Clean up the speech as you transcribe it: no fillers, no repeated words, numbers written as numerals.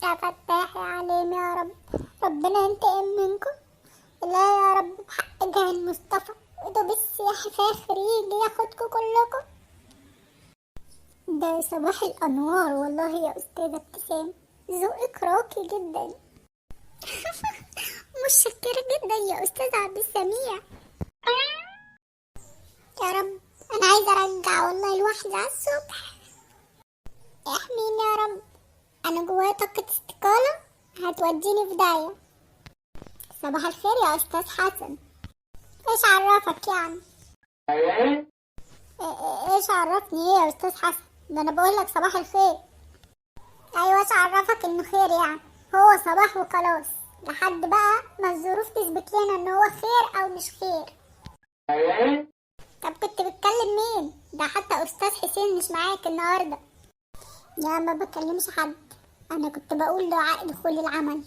يا فتاح يا عليم يا رب، ربنا ينتقم منكم. لا يا رب، بحق جاه المصطفى اتوبيس يا حفاخر يجي ياخدكم كلكم. ده صباح الانوار والله يا استاذه ابتسام، ذوقك راقي جدا. متشكره جدا يا استاذ عبد السميع. يا رب انا عايزه ارجع والله لوحدي على الصبح. احميني يا رب، انا جوايا طاقه استقاله هتوديني في داهيه. صباح الخير يا استاذ حسن. ايش عرفك يعني؟ ايش عرفني ايه يا استاذ حسن؟ ده انا بقولك صباح الخير. ايوه، ايش عرفك انه خير يعني؟ هو صباح وخلاص، لحد بقى ما الظروف تثبت لنا ان هو خير او مش خير. طب كنت بتكلم مين؟ ده حتى استاذ حسين مش معاك النهارده. يا ما بكلمش حد، انا كنت بقول دعاء دخول العمل.